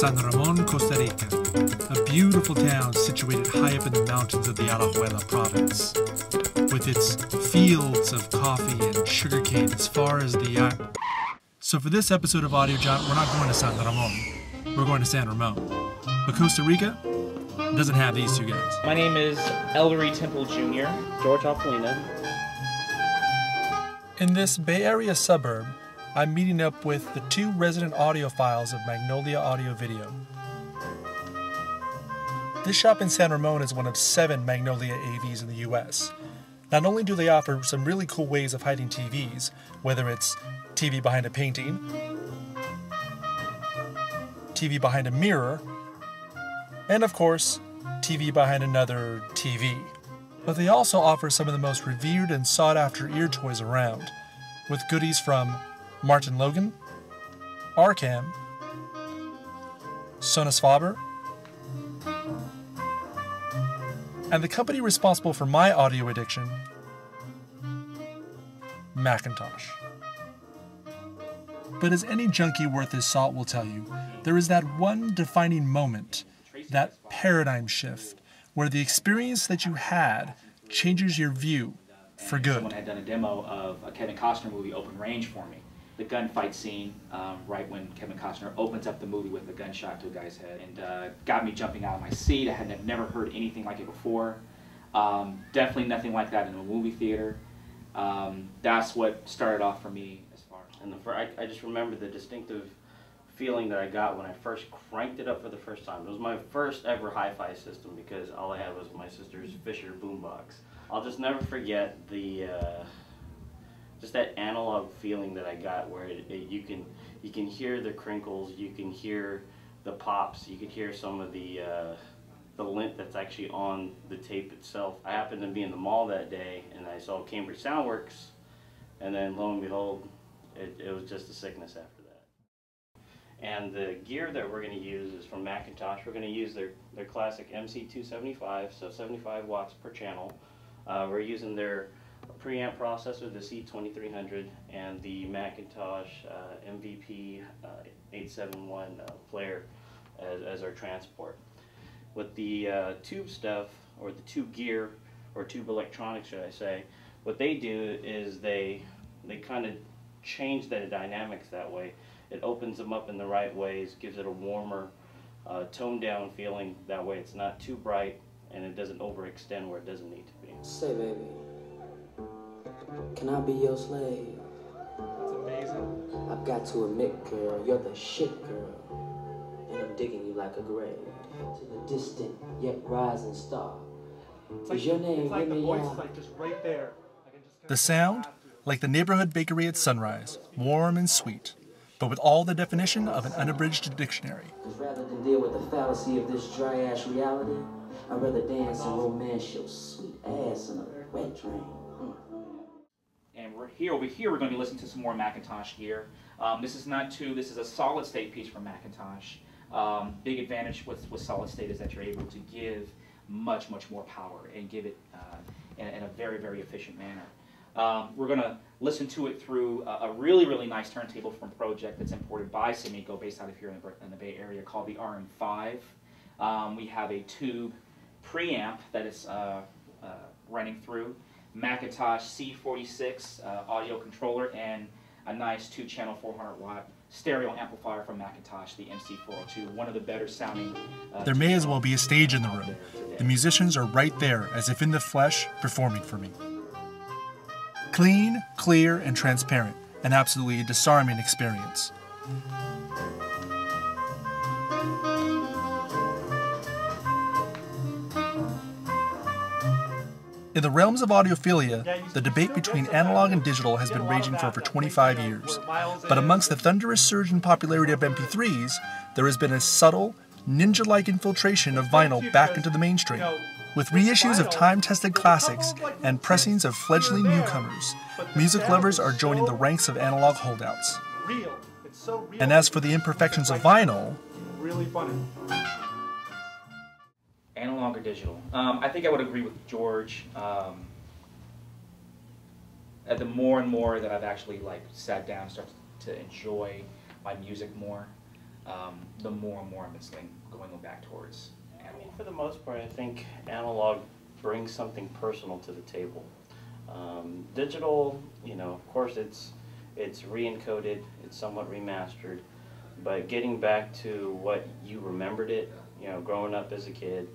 San Ramon, Costa Rica, a beautiful town situated high up in the mountains of the Alajuela province, with its fields of coffee and sugarcane as far as the eye. So for this episode of Audiojaunt, we're not going to San Ramon, we're going to San Ramon. But Costa Rica doesn't have these two guys. My name is Ellery Temple Jr., George Alpolina. In this Bay Area suburb, I'm meeting up with the two resident audiophiles of Magnolia Audio Video. This shop in San Ramon is one of 7 Magnolia AVs in the US. Not only do they offer some really cool ways of hiding TVs, whether it's TV behind a painting, TV behind a mirror, and of course, TV behind another TV. But they also offer some of the most revered and sought-after ear toys around, with goodies from Martin Logan, Arcam, Sonus Faber, and the company responsible for my audio addiction, Macintosh. But as any junkie worth his salt will tell you, there is that one defining moment, that paradigm shift, where the experience that you had changes your view for good. Someone had done a demo of a Kevin Costner movie, Open Range, for me. The gunfight scene, right when Kevin Costner opens up the movie with a gunshot to a guy's head, and got me jumping out of my seat. I had never heard anything like it before. Definitely nothing like that in a movie theater. That's what started off for me as far. And I just remember the distinctive feeling that I got when I first cranked it up for the first time. It was my first ever hi-fi system because all I had was my sister's Fisher boombox. I'll just never forget the just that analog feeling that I got, where you can hear the crinkles, you can hear the pops, you can hear some of the lint that's actually on the tape itself. I happened to be in the mall that day and I saw Cambridge Soundworks, and then lo and behold, it was just a sickness after that. And the gear that we're going to use is from Macintosh. We're going to use their classic MC275, so 75 watts per channel. We're using their preamp processor, the C2300, and the Macintosh MVP 871 player as our transport. With the tube stuff, or the tube gear, or tube electronics, should I say, what they do is they kind of change the dynamics that way. It opens them up in the right ways, gives it a warmer, toned down feeling. That way it's not too bright and it doesn't overextend where it doesn't need to be. Say, baby, can I be your slave? That's amazing. I've got to admit, girl, you're the shit, girl. And I'm digging you like a grave to the distant yet rising star. Is your name? It's like the voice is like just right there. The sound, like the neighborhood bakery at sunrise, warm and sweet, but with all the definition of an unabridged dictionary. Because rather than deal with the fallacy of this dry-ass reality, I'd rather dance and romance your sweet ass in a wet dream. And over here, we're going to be listening to some more Macintosh gear. This is a solid state piece from Macintosh. Big advantage with solid state is that you're able to give much more power and give it in a very efficient manner. We're going to listen to it through a really nice turntable from Project that's imported by Samico, based out of here in the Bay Area, called the RM5. We have a tube preamp that is running through, Macintosh C46 audio controller, and a nice 2-channel 400-watt stereo amplifier from Macintosh, the MC402, one of the better sounding. There may as well be a stage in the room. The musicians are right there, as if in the flesh, performing for me. Clean, clear, and transparent, an absolutely disarming experience. In the realms of audiophilia, the debate between analog and digital has been raging for over 25 years. But amongst the thunderous surge in popularity of MP3s, there has been a subtle, ninja-like infiltration of vinyl back into the mainstream. With reissues of time-tested classics and pressings of fledgling newcomers, music lovers are joining the ranks of analog holdouts. And as for the imperfections of vinyl, really funny. Analog or digital? I think I would agree with George. At the more and more that I've actually sat down and started to enjoy my music more, the more and more I'm going back towards analog. I mean, for the most part, I think analog brings something personal to the table. Digital, you know, of course it's re-encoded, it's somewhat remastered, but getting back to what you remembered it, you know, growing up as a kid,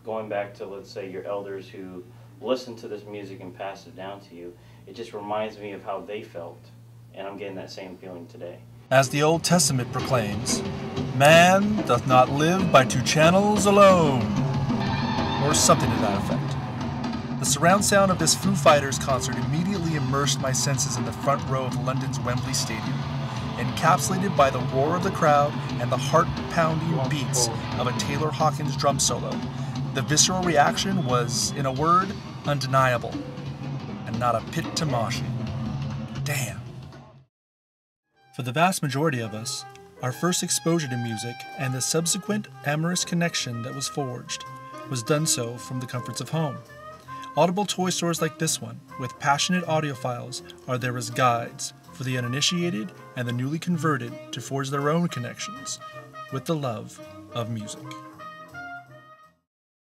going back to, let's say, your elders who listened to this music and passed it down to you, it just reminds me of how they felt, and I'm getting that same feeling today. As the Old Testament proclaims, man doth not live by 2 channels alone, or something to that effect. The surround sound of this Foo Fighters concert immediately immersed my senses in the front row of London's Wembley Stadium, encapsulated by the roar of the crowd and the heart-pounding beats of a Taylor Hawkins drum solo. The visceral reaction was, in a word, undeniable, and not a pit to mosh in. Damn. For the vast majority of us, our first exposure to music and the subsequent amorous connection that was forged was done so from the comforts of home. Audible toy stores like this one, with passionate audiophiles, are there as guides for the uninitiated and the newly converted to forge their own connections with the love of music.